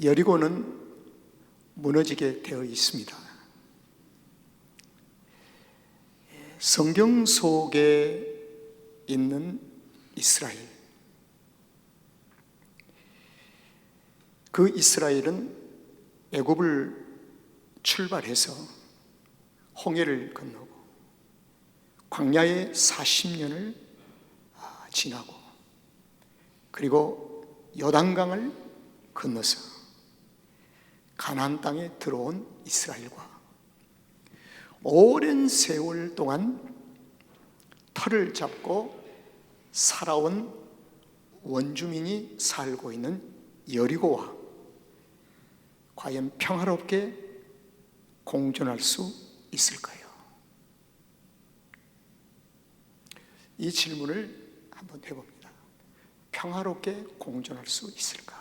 여리고는 무너지게 되어 있습니다. 성경 속에 있는 이스라엘, 그 이스라엘은 애굽을 출발해서 홍해를 건너고 광야에 40년을 지나고 그리고 요단강을 건너서 가나안 땅에 들어온 이스라엘과 오랜 세월 동안 터를 잡고 살아온 원주민이 살고 있는 여리고와 과연 평화롭게 공존할 수 있을까요? 이 질문을 한번 해봅니다. 평화롭게 공존할 수 있을까?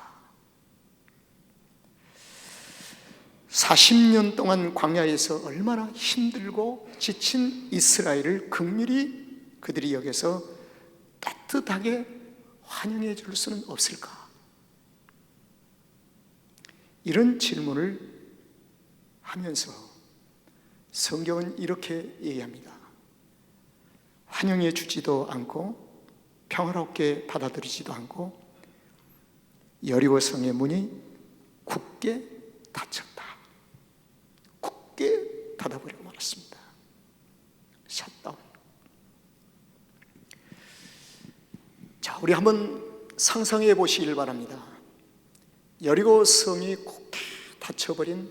40년 동안 광야에서 얼마나 힘들고 지친 이스라엘을 긍휼히 그들이 여기서 따뜻하게 환영해 줄 수는 없을까? 이런 질문을 하면서 성경은 이렇게 얘기합니다. 환영해 주지도 않고 평화롭게 받아들이지도 않고 여리고 성의 문이 굳게 닫혔다. 굳게 닫아버리고 말았습니다. 샷다운. 자, 우리 한번 상상해 보시길 바랍니다. 여리고 성이 굳게 닫혀버린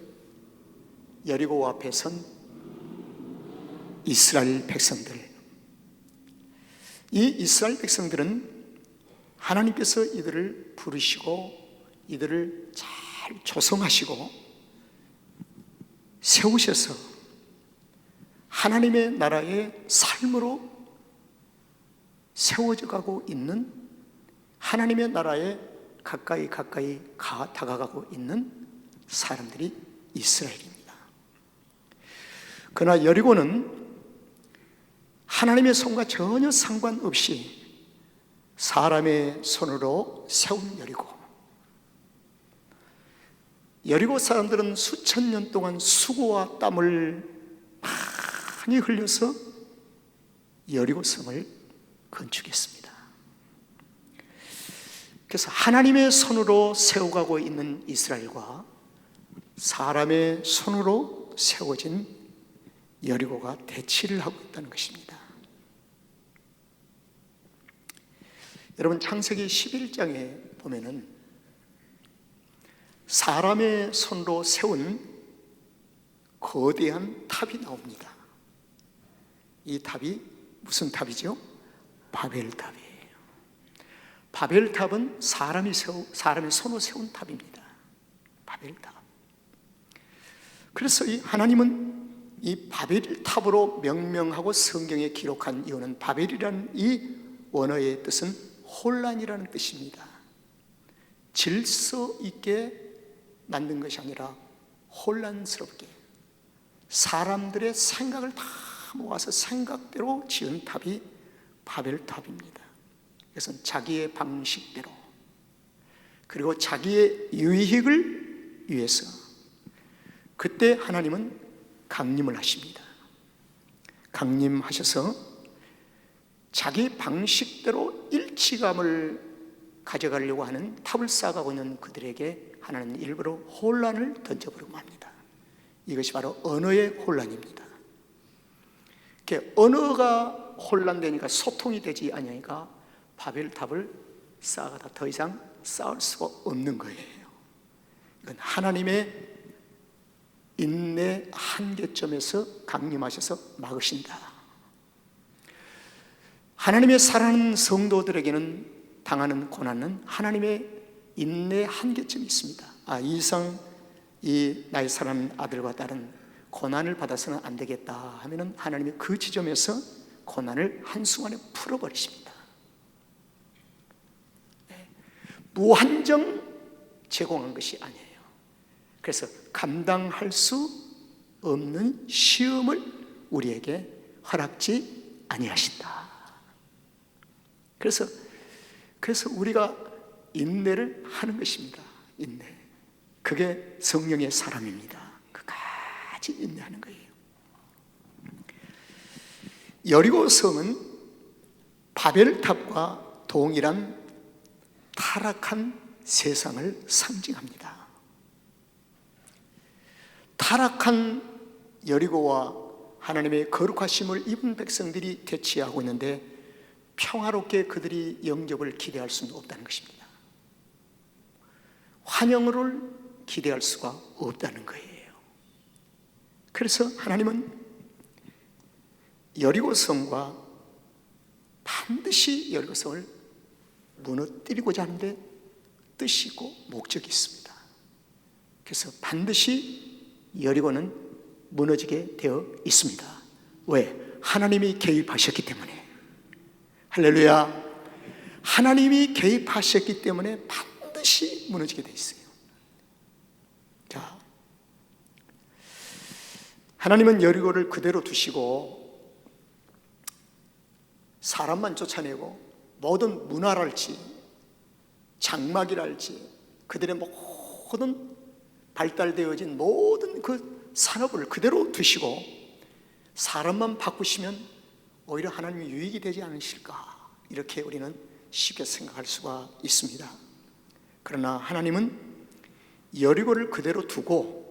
여리고 앞에 선 이스라엘 백성들. 이 이스라엘 백성들은 하나님께서 이들을 부르시고 이들을 잘 조성하시고 세우셔서 하나님의 나라의 삶으로 세워져 가고 있는, 하나님의 나라에 가까이 다가가고 있는 사람들이 이스라엘입니다. 그러나 여리고는 하나님의 손과 전혀 상관없이 사람의 손으로 세운 여리고 사람들은 수천 년 동안 수고와 땀을 많이 흘려서 여리고 성을 건축했습니다. 그래서 하나님의 손으로 세워가고 있는 이스라엘과 사람의 손으로 세워진 여리고가 대치를 하고 있다는 것입니다. 여러분, 창세기 11장에 보면은 사람의 손으로 세운 거대한 탑이 나옵니다. 이 탑이 무슨 탑이죠? 바벨탑이에요. 바벨탑은 사람의 손으로 세운 탑입니다. 바벨탑. 그래서 하나님은 이 바벨탑으로 명명하고 성경에 기록한 이유는, 바벨이라는 이 원어의 뜻은 혼란이라는 뜻입니다. 질서 있게 만든 것이 아니라 혼란스럽게 사람들의 생각을 다 모아서 생각대로 지은 탑이 바벨탑입니다. 그것은 자기의 방식대로, 그리고 자기의 유익을 위해서. 그때 하나님은 강림을 하십니다. 강림하셔서 자기 방식대로 일치감을 가져가려고 하는 탑을 쌓아가고 있는 그들에게 하나님은 일부러 혼란을 던져버리고 합니다. 이것이 바로 언어의 혼란입니다. 언어가 혼란되니까 소통이 되지 않으니까 바벨탑을 쌓아가다 더 이상 쌓을 수가 없는 거예요. 이건 하나님의 인내 한계점에서 강림하셔서 막으신다. 하나님의 사랑하는 성도들에게는 당하는 고난은 하나님의 인내 한계점이 있습니다. 이 이상 나의 사랑하는 아들과 딸은 고난을 받아서는 안 되겠다 하면은 하나님이 그 지점에서 고난을 한순간에 풀어버리십니다. 무한정 제공한 것이 아니에요. 그래서 감당할 수 없는 시험을 우리에게 허락지 아니하신다. 그래서 우리가 인내를 하는 것입니다. 인내. 그게 성령의 사람입니다. 끝까지 인내하는 거예요. 여리고 성은 바벨탑과 동일한 타락한 세상을 상징합니다. 타락한 여리고와 하나님의 거룩하심을 입은 백성들이 대치하고 있는데 평화롭게 그들이 영접을 기대할 수는 없다는 것입니다. 환영을 기대할 수가 없다는 거예요. 그래서 하나님은 여리고성과 반드시 여리고성을 무너뜨리고자 하는데 뜻이 있고 목적이 있습니다. 그래서 반드시 여리고는 무너지게 되어 있습니다. 왜? 하나님이 개입하셨기 때문에. 할렐루야. 하나님이 개입하셨기 때문에 반드시 무너지게 되어 있어요. 자, 하나님은 여리고를 그대로 두시고 사람만 쫓아내고 모든 문화랄지 장막이랄지 그들의 모든 발달되어진 모든 그 산업을 그대로 두시고 사람만 바꾸시면 오히려 하나님이 유익이 되지 않으실까, 이렇게 우리는 쉽게 생각할 수가 있습니다. 그러나 하나님은 여리고를 그대로 두고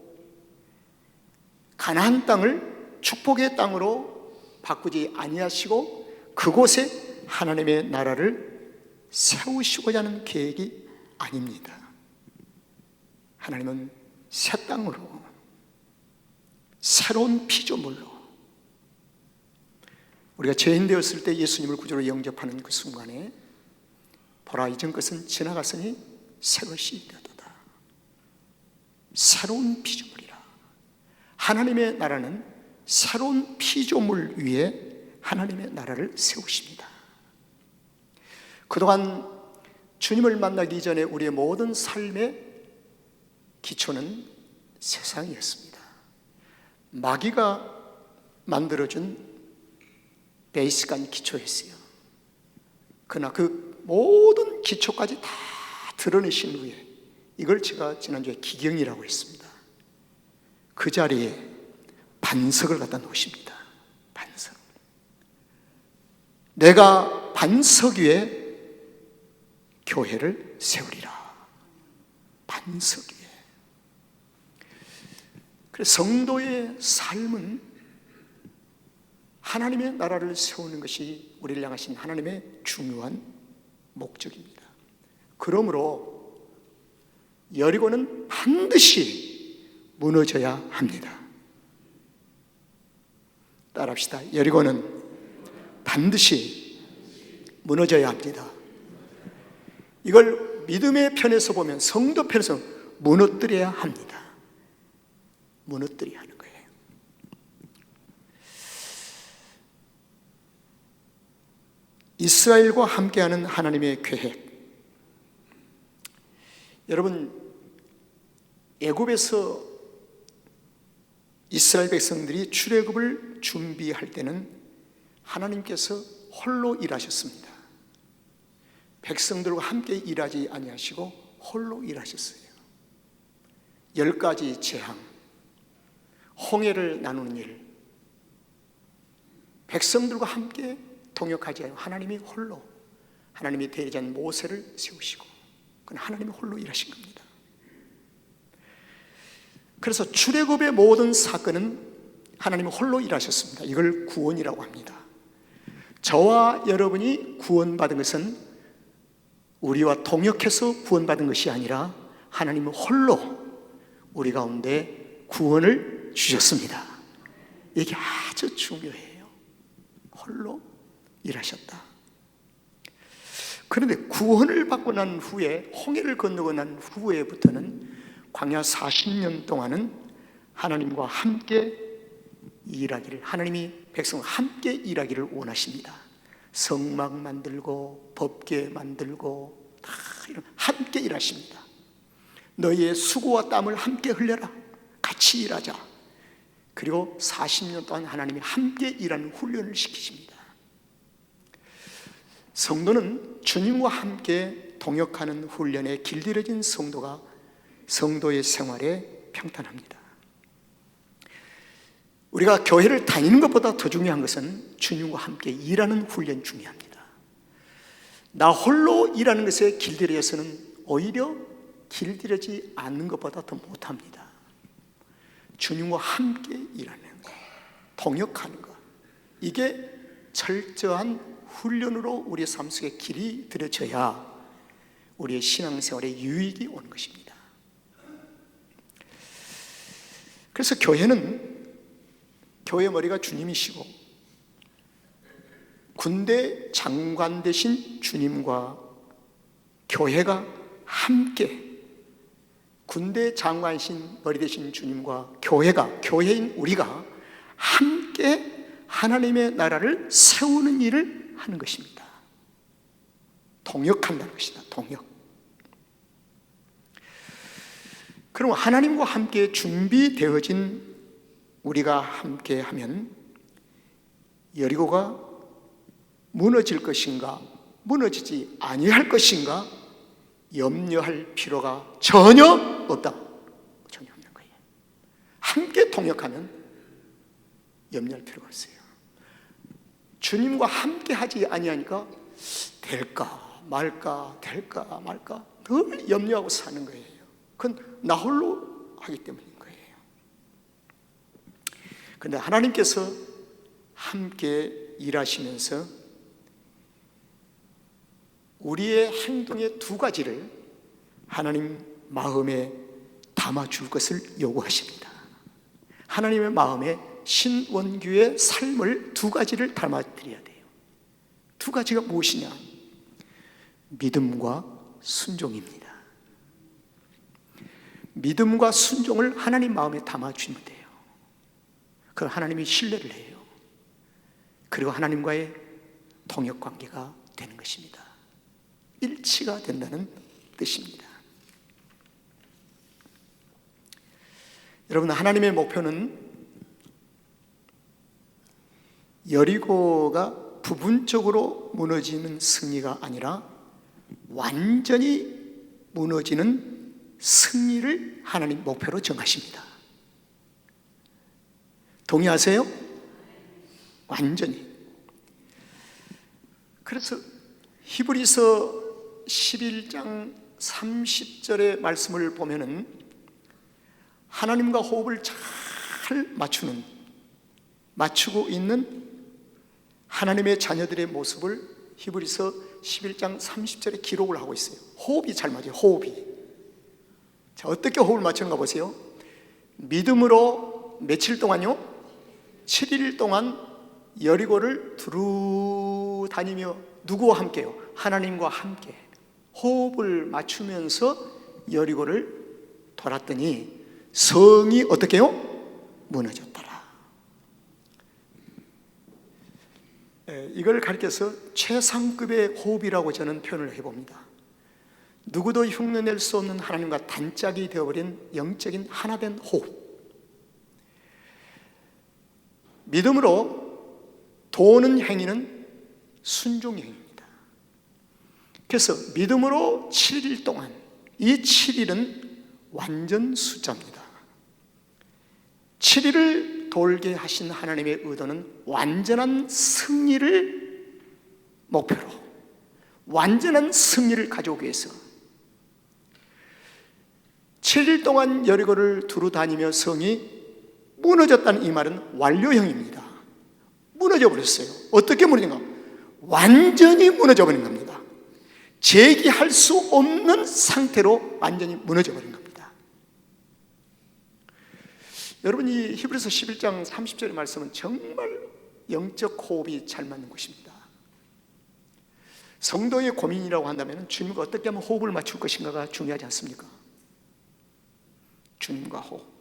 가나안 땅을 축복의 땅으로 바꾸지 아니하시고 그곳에 하나님의 나라를 세우시고자 하는 계획이 아닙니다. 하나님은 새 땅으로, 새로운 피조물로, 우리가 죄인 되었을 때 예수님을 구주로 영접하는 그 순간에 보라, 이전 것은 지나갔으니 새 것이 되었도다. 새로운 피조물이라. 하나님의 나라는 새로운 피조물 위에 하나님의 나라를 세우십니다. 그동안 주님을 만나기 전에 우리의 모든 삶의 기초는 세상이었습니다. 마귀가 만들어준 베이직한 기초였어요. 그러나 그 모든 기초까지 다 드러내신 후에 이걸 제가 지난주에 기경이라고 했습니다. 그 자리에 반석을 갖다 놓으십니다. 반석. 내가 반석 위에 교회를 세우리라. 반석 위에. 그래서 성도의 삶은 하나님의 나라를 세우는 것이 우리를 향하신 하나님의 중요한 목적입니다. 그러므로 여리고는 반드시 무너져야 합니다. 따라합시다. 여리고는 반드시 무너져야 합니다. 이걸 믿음의 편에서 보면, 성도 편에서 무너뜨려야 합니다. 무너뜨려야 하는 거예요. 이스라엘과 함께하는 하나님의 계획. 여러분, 애굽에서 이스라엘 백성들이 출애굽을 준비할 때는 하나님께서 홀로 일하셨습니다. 백성들과 함께 일하지 아니하시고 홀로 일하셨어요. 10가지 재앙, 홍해를 나누는 일, 백성들과 함께 동역하지 않고 하나님이 홀로, 하나님이 대리자인 모세를 세우시고, 그건 하나님이 홀로 일하신 겁니다. 그래서 출애굽의 모든 사건은 하나님이 홀로 일하셨습니다. 이걸 구원이라고 합니다. 저와 여러분이 구원받은 것은 우리와 동역해서 구원받은 것이 아니라 하나님은 홀로 우리 가운데 구원을 주셨습니다. 이게 아주 중요해요. 홀로 일하셨다. 그런데 구원을 받고 난 후에, 홍해를 건너고 난 후에부터는 광야 40년 동안은 하나님과 함께 일하기를, 하나님이 백성과 함께 일하기를 원하십니다. 성막 만들고 법궤 만들고 다 함께 일하십니다. 너희의 수고와 땀을 함께 흘려라. 같이 일하자. 그리고 40년 동안 하나님이 함께 일하는 훈련을 시키십니다. 성도는 주님과 함께 동역하는 훈련에 길들여진 성도가 성도의 생활에 평탄합니다. 우리가 교회를 다니는 것보다 더 중요한 것은 주님과 함께 일하는 훈련 중요합니다. 나 홀로 일하는 것에 길들여서는 오히려 길들여지 않는 것보다 더 못합니다. 주님과 함께 일하는 것, 동역하는 것, 이게 철저한 훈련으로 우리의 삶 속에 길이 들여져야 우리의 신앙생활에 유익이 오는 것입니다. 그래서 교회 머리가 주님이시고 군대 장관 되신 주님과 교회가 함께, 군대 장관이신 머리 되신 주님과 교회인 우리가 함께 하나님의 나라를 세우는 일을 하는 것입니다. 동역한다는 것이다. 동역. 그럼 하나님과 함께 준비되어진 우리가 함께 하면 여리고가 무너질 것인가, 무너지지 아니할 것인가 염려할 필요가 전혀 없다. 전혀 없는 거예요. 함께 동역하면 염려할 필요가 없어요. 주님과 함께 하지 아니하니까 될까 말까 늘 염려하고 사는 거예요. 그건 나 홀로 하기 때문인 거예요. 그런데 하나님께서 함께 일하시면서 우리의 행동의 두 가지를 하나님 마음에 담아줄 것을 요구하십니다. 하나님의 마음에 신원규의 삶을 두 가지를 담아드려야 돼요. 두 가지가 무엇이냐? 믿음과 순종입니다. 믿음과 순종을 하나님 마음에 담아주면 돼요. 그럼 하나님이 신뢰를 해요. 그리고 하나님과의 동역관계가 되는 것입니다. 일치가 된다는 뜻입니다. 여러분, 하나님의 목표는 여리고가 부분적으로 무너지는 승리가 아니라 완전히 무너지는 승리를 하나님 목표로 정하십니다. 동의하세요? 완전히. 그래서 히브리서 11장 30절의 말씀을 보면은 하나님과 호흡을 잘 맞추고 있는 하나님의 자녀들의 모습을 히브리서 11장 30절에 기록을 하고 있어요. 호흡이 잘 맞아요. 호흡이. 자, 어떻게 호흡을 맞추는가 보세요. 믿음으로 며칠 동안요? 7일 동안 여리고를 두루 다니며 누구와 함께요? 하나님과 함께 호흡을 맞추면서 여리고를 돌았더니 성이 어떻게 해요? 무너졌더라. 이걸 가르쳐서 최상급의 호흡이라고 저는 표현을 해봅니다. 누구도 흉내낼 수 없는 하나님과 단짝이 되어버린 영적인 하나된 호흡. 믿음으로 도는 행위는 순종의 행위입니다. 그래서 믿음으로 7일 동안, 이 7일은 완전 숫자입니다. 7일을 돌게 하신 하나님의 의도는 완전한 승리를 목표로, 완전한 승리를 가져오기 위해서 7일 동안 여리고를 두루 다니며 성이 무너졌다는 이 말은 완료형입니다. 무너져 버렸어요. 어떻게 무너진가? 완전히 무너져 버린 겁니다. 재기할 수 없는 상태로 완전히 무너져 버린 겁니다. 여러분, 이 히브리서 11장 30절의 말씀은 정말 영적 호흡이 잘 맞는 것입니다. 성도의 고민이라고 한다면 주님과 어떻게 하면 호흡을 맞출 것인가가 중요하지 않습니까? 주님과 호흡.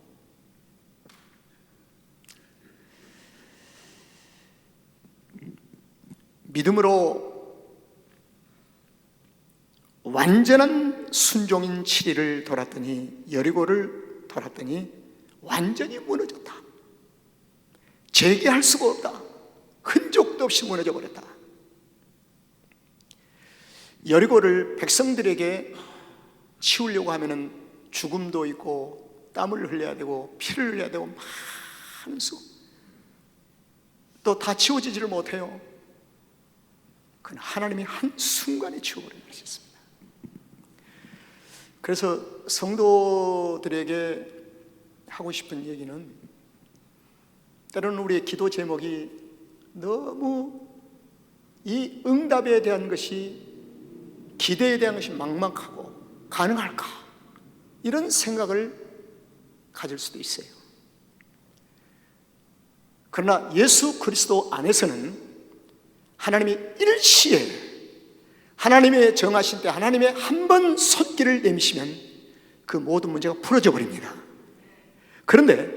믿음으로 완전한 순종인 7일을 돌았더니, 여리고를 돌았더니 완전히 무너졌다. 재개할 수가 없다. 흔적도 없이 무너져 버렸다. 여리고를 백성들에게 치우려고 하면은 죽음도 있고 땀을 흘려야 되고 피를 흘려야 되고 많은 수, 또 다 치워지지를 못해요. 그건 하나님이 한순간에 치워버리는 것이었습니다. 그래서 성도들에게 하고 싶은 얘기는, 때로는 우리의 기도 제목이 너무 이 응답에 대한 것이, 기대에 대한 것이 막막하고 가능할까, 이런 생각을 가질 수도 있어요. 그러나 예수 그리스도 안에서는 하나님이 일시에, 하나님의 정하신 때 하나님의 한 번 손길을 내미시면 그 모든 문제가 풀어져 버립니다. 그런데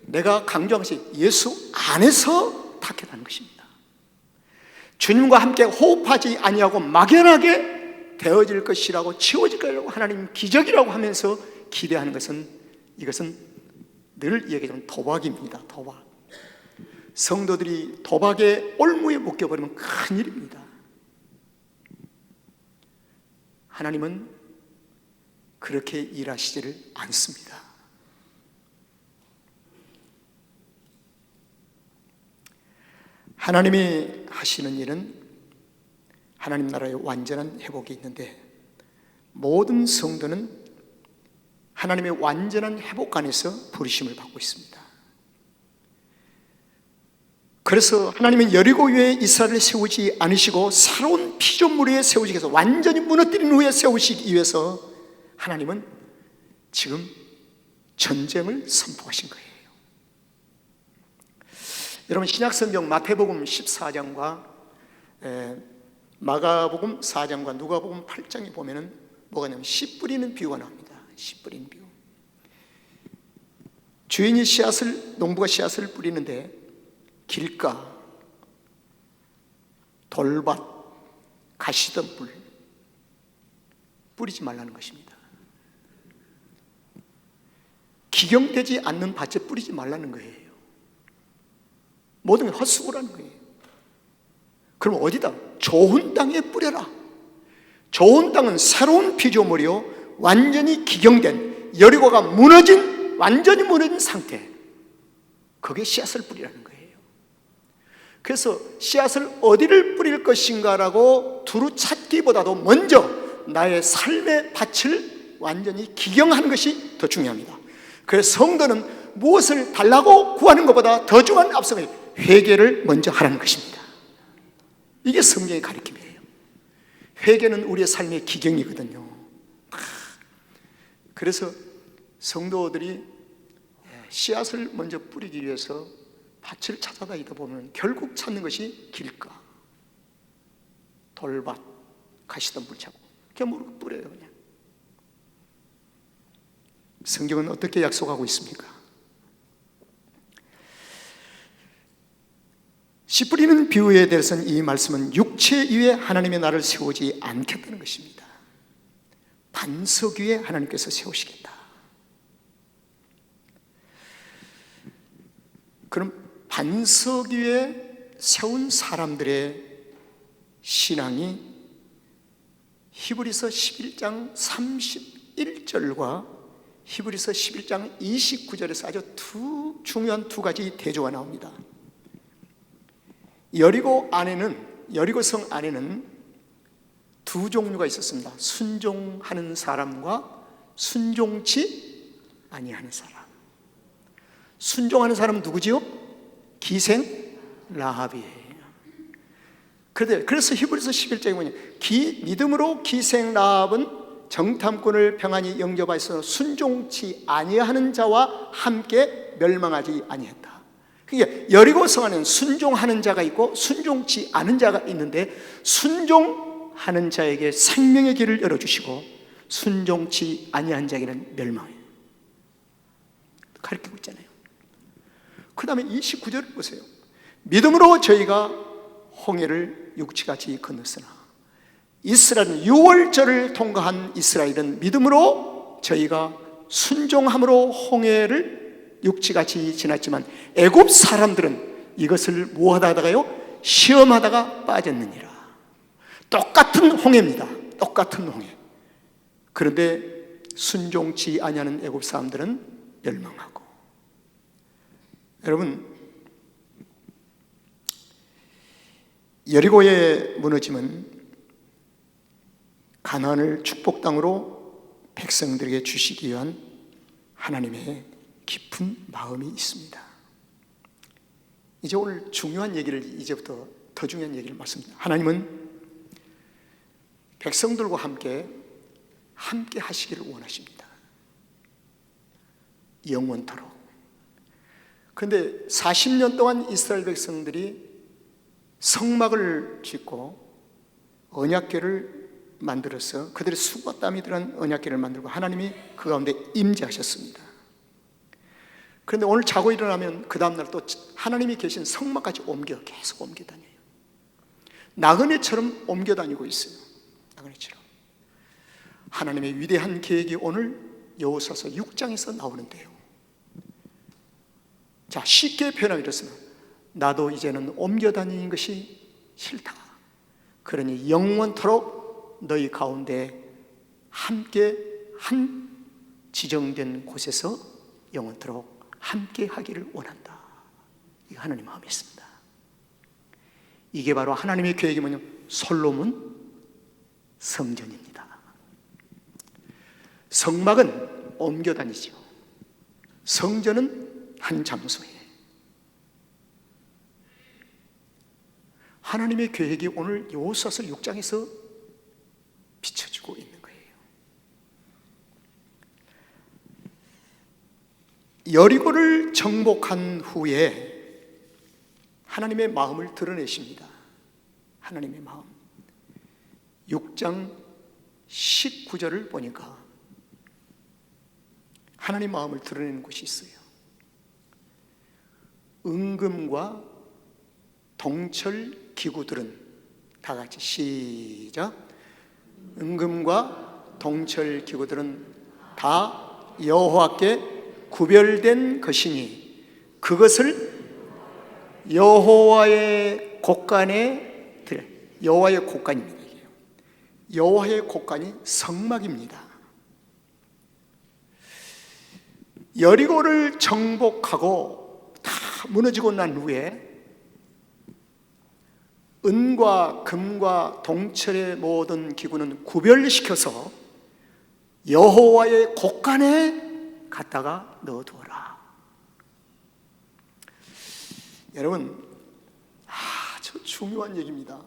내가 강조한 것이 예수 안에서 타협하는 것입니다. 주님과 함께 호흡하지 아니하고 막연하게 되어질 것이라고, 치워질 거라고 하나님 기적이라고 하면서 기대하는 것은, 이것은 늘 얘기하는 도박입니다. 도박. 성도들이 도박의 올무에 묶여버리면 큰일입니다. 하나님은 그렇게 일하시지를 않습니다. 하나님이 하시는 일은 하나님 나라의 완전한 회복이 있는데, 모든 성도는 하나님의 완전한 회복 안에서 부르심을 받고 있습니다. 그래서 하나님은 여리고 위에 이스라엘을 세우지 않으시고 새로운 피조물 위에 세우시기 위해서, 완전히 무너뜨린 후에 세우시기 위해서 하나님은 지금 전쟁을 선포하신 거예요. 여러분, 신약성경 마태복음 14장과 마가복음 4장과 누가복음 8장에 보면은 뭐가 있냐면 씨 뿌리는 비유가 나옵니다. 씨 뿌리는 비유. 주인이 농부가 씨앗을 뿌리는데 길가, 돌밭, 가시덤불 뿌리지 말라는 것입니다. 기경되지 않는 밭에 뿌리지 말라는 거예요. 모든 게 헛수고라는 거예요. 그럼 어디다? 좋은 땅에 뿌려라. 좋은 땅은 새로운 피조물이요, 완전히 기경된, 여리고가 무너진, 완전히 무너진 상태, 거기에 씨앗을 뿌리라는 거예요. 그래서 씨앗을 어디를 뿌릴 것인가라고 두루 찾기보다도 먼저 나의 삶의 밭을 완전히 기경하는 것이 더 중요합니다. 그래서 성도는 무엇을 달라고 구하는 것보다 더 중요한 앞서가 회개를 먼저 하라는 것입니다. 이게 성경의 가르침이에요. 회개는 우리의 삶의 기경이거든요. 그래서 성도들이 씨앗을 먼저 뿌리기 위해서 밭을 찾아다니다 보면 결국 찾는 것이 길가, 돌밭, 가시덤불 찾고 그냥 뿌려요. 그냥. 성경은 어떻게 약속하고 있습니까? 씨 뿌리는 비유에 대해서는, 이 말씀은 육체 위에 하나님의 나를 세우지 않겠다는 것입니다. 반석 위에 하나님께서 세우시겠다. 그럼 반석 위에 세운 사람들의 신앙이 히브리서 11장 31절과 히브리서 11장 29절에서 아주 중요한 두 가지 대조가 나옵니다. 여리고성 안에는 두 종류가 있었습니다. 순종하는 사람과 순종치 아니하는 사람. 순종하는 사람은 누구지요? 기생 라합이에요. 그래서 히브리서 11장에 뭐냐, 믿음으로 기생 라합은 정탐꾼을 평안히 영접하여서 순종치 아니하는 자와 함께 멸망하지 아니했다. 그러니까 여리고성 안에는 순종하는 자가 있고 순종치 않은 자가 있는데, 순종하는 자에게 생명의 길을 열어주시고 순종치 아니한 자에게는 멸망해요. 가르치고 있잖아요. 그 다음에 29절을 보세요. 믿음으로 저희가 홍해를 육지같이 건넜으나, 이스라엘은 6월절을 통과한 이스라엘은 믿음으로 저희가 순종함으로 홍해를 육지같이 지났지만, 애굽 사람들은 이것을 뭐하다가요? 시험하다가 빠졌느니라. 똑같은 홍해입니다. 똑같은 홍해. 그런데 순종치 아니하는 애굽 사람들은 멸망하고. 여러분, 여리고의 무너짐은 가나안을 축복 땅으로 백성들에게 주시기 위한 하나님의 깊은 마음이 있습니다. 이제 오늘 중요한 얘기를, 이제부터 더 중요한 얘기를 말씀드립니다. 하나님은 백성들과 함께 하시기를 원하십니다. 영원토록. 그런데 40년 동안 이스라엘 백성들이 성막을 짓고 언약궤를 만들어서 그들의 수고와 땀이 들어간 언약궤를 만들고 하나님이 그 가운데 임재하셨습니다. 그런데 오늘 자고 일어나면 그 다음날 또 하나님이 계신 성막까지 계속 옮겨 다녀요. 나그네처럼 옮겨 다니고 있어요. 나그네처럼. 하나님의 위대한 계획이 오늘 여호수아서 6장에서 나오는데요. 자, 쉽게 표현하면 이렇습니다. 나도 이제는 옮겨 다니는 것이 싫다. 그러니 영원토록 너희 가운데 함께 한 지정된 곳에서 영원토록 함께 하기를 원한다. 이게 하나님 마음이 있습니다. 이게 바로 하나님의 계획이 뭐냐? 솔로몬 성전입니다. 성막은 옮겨 다니죠. 성전은 한 장소에. 하나님의 계획이 오늘 여호수아서 6장에서 비춰지고 있는 거예요. 여리고를 정복한 후에 하나님의 마음을 드러내십니다. 하나님의 마음. 6장 19절을 보니까 하나님 마음을 드러내는 곳이 있어요. 은금과 동철 기구들은, 다 같이 시작. 은금과 동철 기구들은 다 여호와께 구별된 것이니 그것을 여호와의 곳간에 드려. 여호와의 곳간입니다. 여호와의 곳간이 성막입니다. 여리고를 정복하고 다 무너지고 난 후에 은과 금과 동철의 모든 기구는 구별시켜서 여호와의 곳간에 갖다가 넣어두어라. 여러분, 아주 중요한 얘기입니다.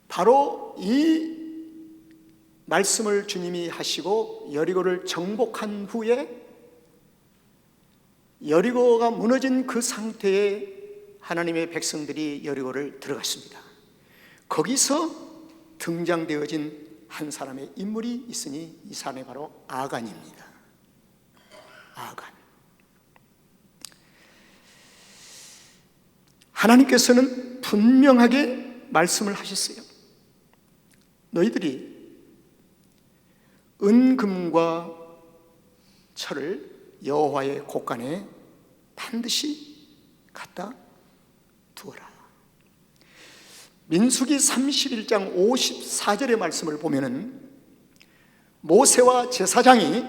바로 이 말씀을 주님이 하시고 여리고를 정복한 후에 여리고가 무너진 그 상태에 하나님의 백성들이 여리고를 들어갔습니다. 거기서 등장되어진 한 사람의 인물이 있으니 이 사람이 바로 아간입니다. 아간. 하나님께서는 분명하게 말씀을 하셨어요. 너희들이 은금과 철을 여호와의 곳간에 반드시 갖다 두어라. 민수기 31장 54절의 말씀을 보면은 모세와 제사장이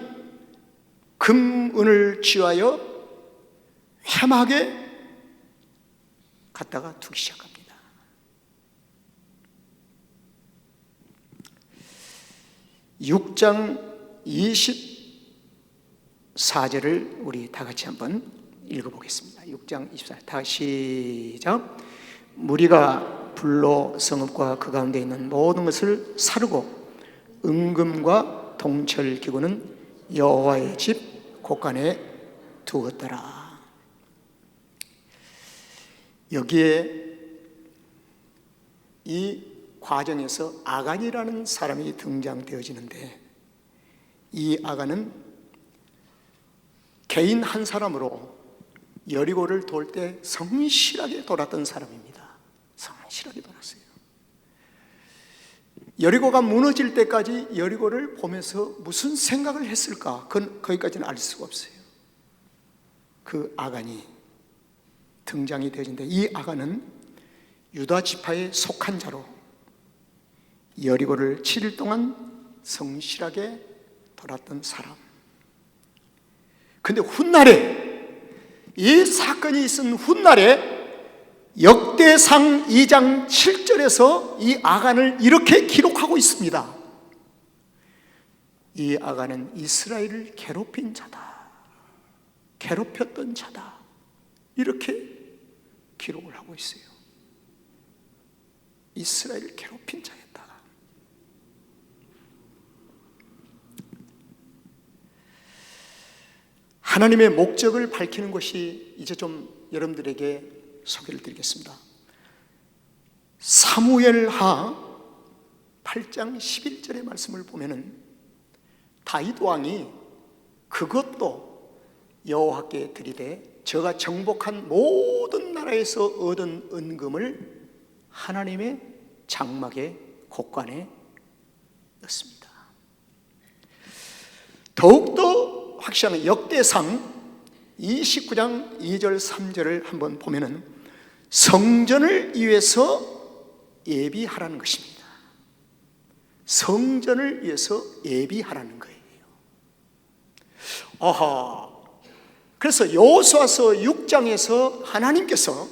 금, 은을 취하여 회막에 갖다가 두기 시작합니다. (6장 24절을) 우리 다 같이 한번 읽어보겠습니다. 6장 24절 다 시작. 무리가 불로 성읍과 그 가운데 있는 모든 것을 사르고 은금과 동철 기구는 여호와의 집 곳간에 두었더라. 여기에 이 과정에서 아간이라는 사람이 등장되어지는데, 이 아간은 개인 한 사람으로 여리고를 돌 때 성실하게 돌았던 사람입니다. 성실하게 돌았어요. 여리고가 무너질 때까지 여리고를 보면서 무슨 생각을 했을까? 그건 거기까지는 알 수가 없어요. 그 아간이 등장이 되어진데, 이 아간은 유다 지파에 속한 자로 여리고를 7일 동안 성실하게 돌았던 사람. 근데 훗날에, 이 사건이 있은 훗날에 역대상 2장 7절에서 이 아간을 이렇게 기록하고 있습니다. 이 아간은 이스라엘을 괴롭힌 자다, 괴롭혔던 자다, 이렇게 기록을 하고 있어요. 이스라엘을 괴롭힌 자였다. 하나님의 목적을 밝히는 것이 이제 좀 여러분들에게 소개를 드리겠습니다. 사무엘하 8장 11절의 말씀을 보면은 다윗 왕이 그것도 여호와께 드리되 저가 정복한 모든 나라에서 얻은 은금을 하나님의 장막의 곳간에 넣습니다. 더욱더 확실한 역대상 29장 2절 3절을 한번 보면은 성전을 위해서 예비하라는 것입니다. 성전을 위해서 예비하라는 거예요. 그래서 여호수아서 6장에서 하나님께서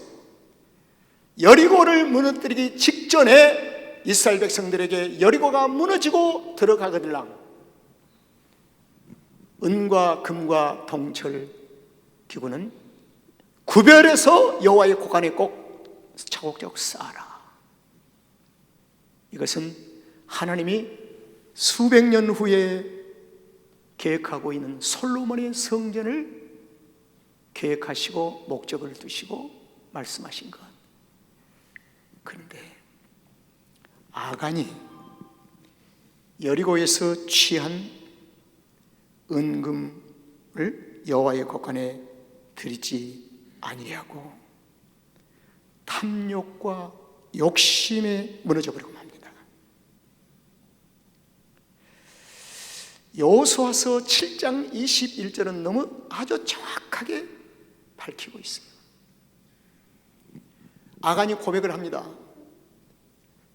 여리고를 무너뜨리기 직전에 이스라엘 백성들에게 여리고가 무너지고 들어가거들랑 은과 금과 동철 기구는 구별해서 여호와의 곳간에 꼭 차곡차곡 쌓아라. 이것은 하나님이 수백 년 후에 계획하고 있는 솔로몬의 성전을 계획하시고 목적을 두시고 말씀하신 것. 그런데 아간이 여리고에서 취한 은금을 여호와의 곳간에 드리지 아니하고 탐욕과 욕심에 무너져 버리고 맙니다. 여호수아서 7장 21절은 너무 아주 정확하게 밝히고 있어요. 아간이 고백을 합니다.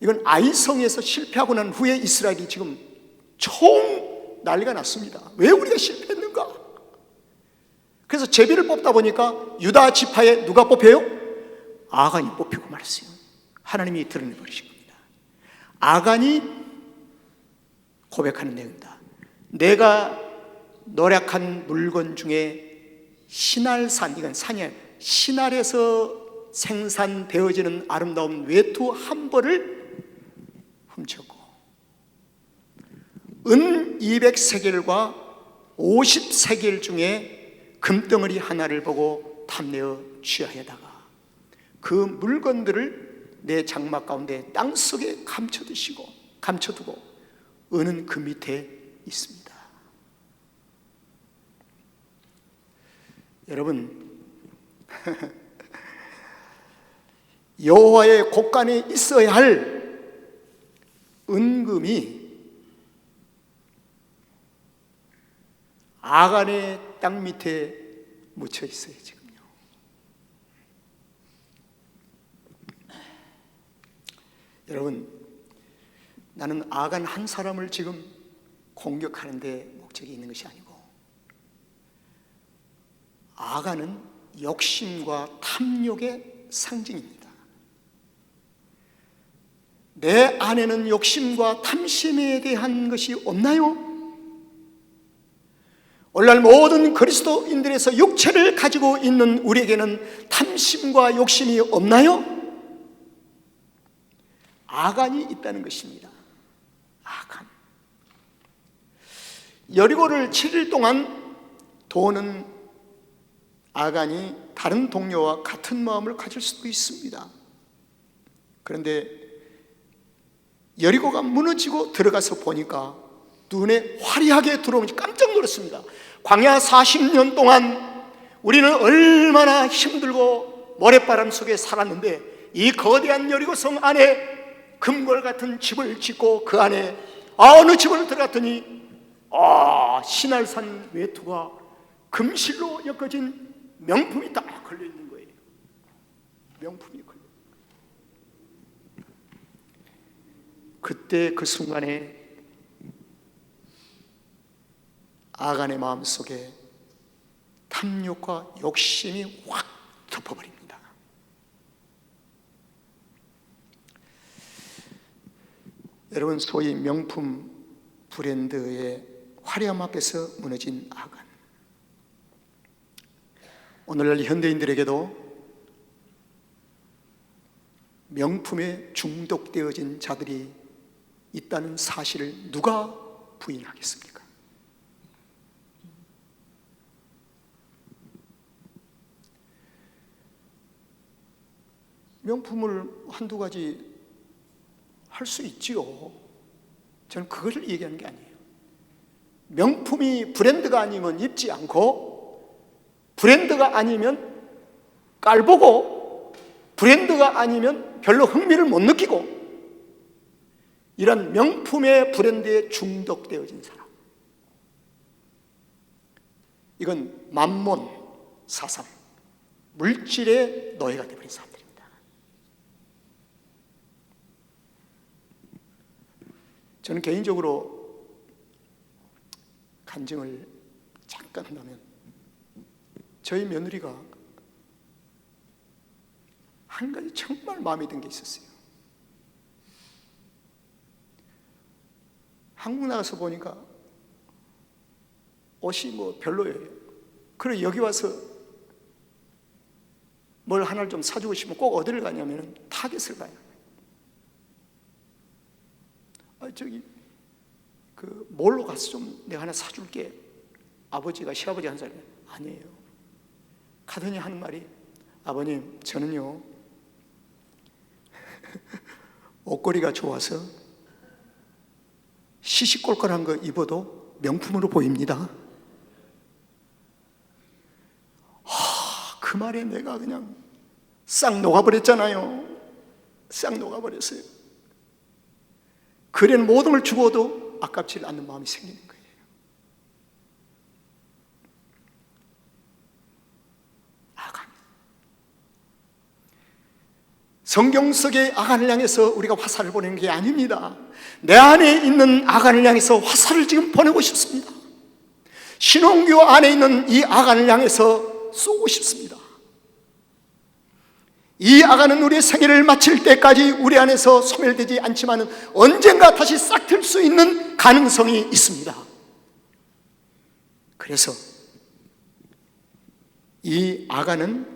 이건 아이성에서 실패하고 난 후에 이스라엘이 지금 총 난리가 났습니다. 왜 우리가 실패했는가? 그래서 제비를 뽑다 보니까 유다 지파에 누가 뽑혀요? 아간이 뽑히고 말았어요. 하나님이 드러내버리신 겁니다. 아간이 고백하는 내용입니다. 내가 노력한 물건 중에 신할산, 이건 산이에요. 신할에서 생산되어지는 아름다운 외투 한 벌을 훔쳤고 은 200세겔과 50세겔 중에 금덩어리 하나를 보고 탐내어 취하에다가 그 물건들을 내 장막 가운데 땅속에 감춰두고 은은 그 밑에 있습니다. 여러분, 여호와의 곳간에 있어야 할 은금이 아간의 땅 밑에 묻혀 있어요. 지금요. 여러분, 나는 아간 한 사람을 지금 공격하는데 목적이 있는 것이 아니고, 아간은 욕심과 탐욕의 상징입니다. 내 안에는 욕심과 탐심에 대한 것이 없나요? 오늘날 모든 그리스도인들에서 육체를 가지고 있는 우리에게는 탐심과 욕심이 없나요? 아간이 있다는 것입니다. 아간. 여리고를 7일 동안 도는 아간이 다른 동료와 같은 마음을 가질 수도 있습니다. 그런데 여리고가 무너지고 들어가서 보니까 눈에 화려하게 들어오면서 깜짝 놀랐습니다. 광야 40년 동안 우리는 얼마나 힘들고 모래바람 속에 살았는데 이 거대한 여리고성 안에 금골 같은 집을 짓고 그 안에 어느 집을 들어갔더니 신할산 외투가 금실로 엮어진 명품이 딱 걸려 있는 거예요. 명품이 걸려. 그때 그 순간에 아간의 마음속에 탐욕과 욕심이 확 덮어버립니다. 여러분, 소위 명품 브랜드의 화려함 앞에서 무너진 아간. 오늘날 현대인들에게도 명품에 중독되어진 자들이 있다는 사실을 누가 부인하겠습니까? 명품을 한두 가지 할 수 있지요. 저는 그걸 얘기하는 게 아니에요. 명품이 브랜드가 아니면 입지 않고, 브랜드가 아니면 깔보고, 브랜드가 아니면 별로 흥미를 못 느끼고, 이런 명품의 브랜드에 중독되어진 사람, 이건 만몬 사상, 물질의 노예가 되어버린 사람들입니다. 저는 개인적으로 간증을 잠깐 한다면, 저희 며느리가 한 가지 정말 마음에 든 게 있었어요. 한국 나가서 보니까 옷이 뭐 별로예요. 그래 여기 와서 뭘 하나를 좀 사주고 싶으면 꼭 어디를 가냐면 타겟을 가요. 저기 그 몰로 가서 좀 내가 하나 사줄게. 아버지가 시아버지 한 살이에요. 아니에요. 가더니 하는 말이, 아버님 저는요 옷걸이가 좋아서 시시콜콜한 거 입어도 명품으로 보입니다. 그 말에 내가 그냥 싹 녹아버렸잖아요. 싹 녹아버렸어요. 그래는 모든 걸 주고도 아깝지 않는 마음이 생기는 거예요. 아간. 성경 속의 아간을 향해서 우리가 화살을 보내는 게 아닙니다. 내 안에 있는 아간을 향해서 화살을 지금 보내고 싶습니다. 신혼교 안에 있는 이 아간을 향해서 쏘고 싶습니다. 이 아간은 우리의 생애를 마칠 때까지 우리 안에서 소멸되지 않지만 언젠가 다시 싹틀 수 있는 가능성이 있습니다. 그래서 이 아간은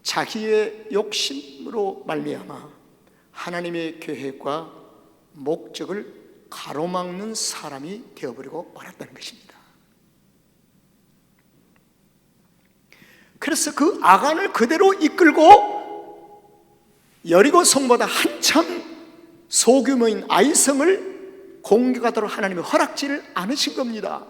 자기의 욕심으로 말미암아 하나님의 계획과 목적을 가로막는 사람이 되어버리고 말았다는 것입니다. 그래서 그 아간을 그대로 이끌고 여리고 성보다 한참 소규모인 아이성을 공격하도록 하나님이 허락지를 않으신 겁니다.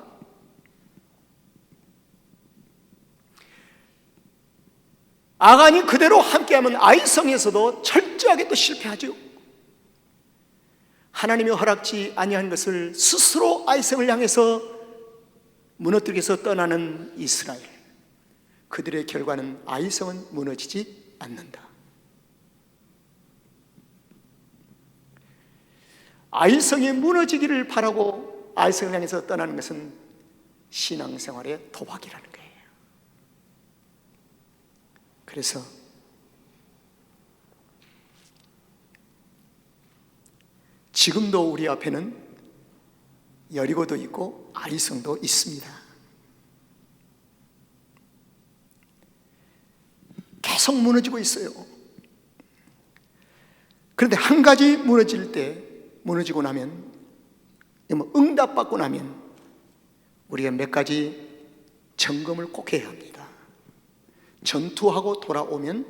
아간이 그대로 함께하면 아이성에서도 철저하게 또 실패하죠. 하나님이 허락지 아니한 것을 스스로 아이성을 향해서 무너뜨리기 위해서 떠나는 이스라엘, 그들의 결과는 아이성은 무너지지 않는다. 아이성이 무너지기를 바라고 아이성을 향해서 떠나는 것은 신앙생활의 도박이라는 거예요. 그래서 지금도 우리 앞에는 여리고도 있고 아이성도 있습니다. 계속 무너지고 있어요. 그런데 한 가지 무너지고 나면, 응답받고 나면 우리가 몇 가지 점검을 꼭 해야 합니다. 전투하고 돌아오면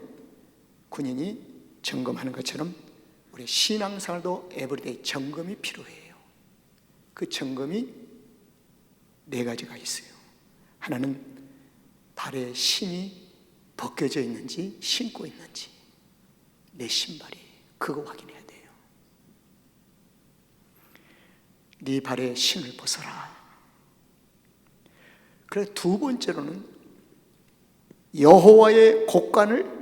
군인이 점검하는 것처럼 우리 신앙생활도 에브리데이 점검이 필요해요. 그 점검이 네 가지가 있어요. 하나는 발에 신이 벗겨져 있는지 신고 있는지, 내 신발이 그거 확인해야 돼요. 네 발에 신을 벗어라. 그래, 두 번째로는 여호와의 곡간을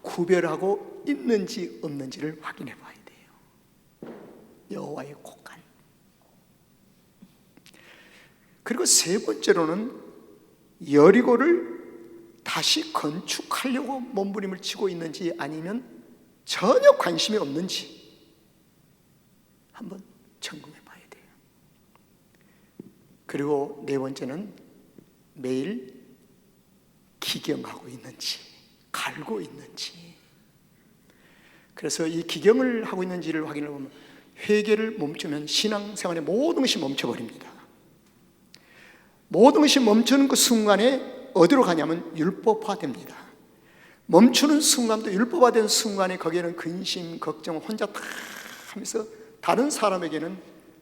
구별하고 있는지 없는지를 확인해 봐야 돼요. 여호와의 곳간. 그리고 세 번째로는 여리고를 다시 건축하려고 몸부림을 치고 있는지 아니면 전혀 관심이 없는지 한번 점검해 봐야 돼요. 그리고 네 번째는 매일 기경하고 있는지, 갈고 있는지. 그래서 이 기경을 하고 있는지를 확인해 보면 회개를 멈추면 신앙생활의 모든 것이 멈춰버립니다. 모든 것이 멈추는 그 순간에 어디로 가냐면 율법화됩니다. 멈추는 순간도 율법화된 순간에 거기에는 근심, 걱정, 혼자 다 하면서 다른 사람에게는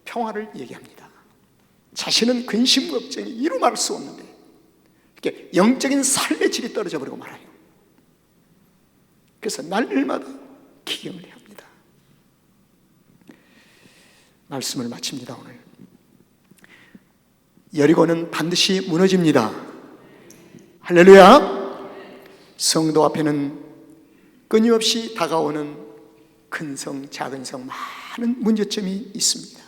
평화를 얘기합니다. 자신은 근심, 걱정이 이루 말할 수 없는데 이렇게 영적인 삶의 질이 떨어져 버리고 말아요. 그래서 날마다 기경을 해야 합니다. 말씀을 마칩니다. 오늘 여리고는 반드시 무너집니다. 할렐루야. 성도 앞에는 끊임없이 다가오는 큰 성, 작은 성, 많은 문제점이 있습니다.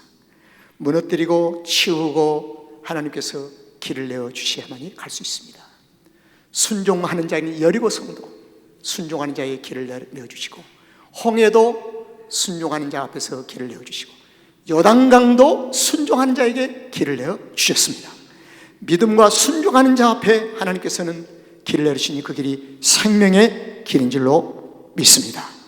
무너뜨리고 치우고 하나님께서 길을 내어주셔야만이 갈 수 있습니다. 순종하는 자에게 여리고 성도, 순종하는 자의 길을 내어주시고, 홍해도 순종하는 자 앞에서 길을 내어주시고, 요단강도 순종하는 자에게 길을 내어주셨습니다. 믿음과 순종하는 자 앞에 하나님께서는 길을 내주시니 그 길이 생명의 길인 줄로 믿습니다.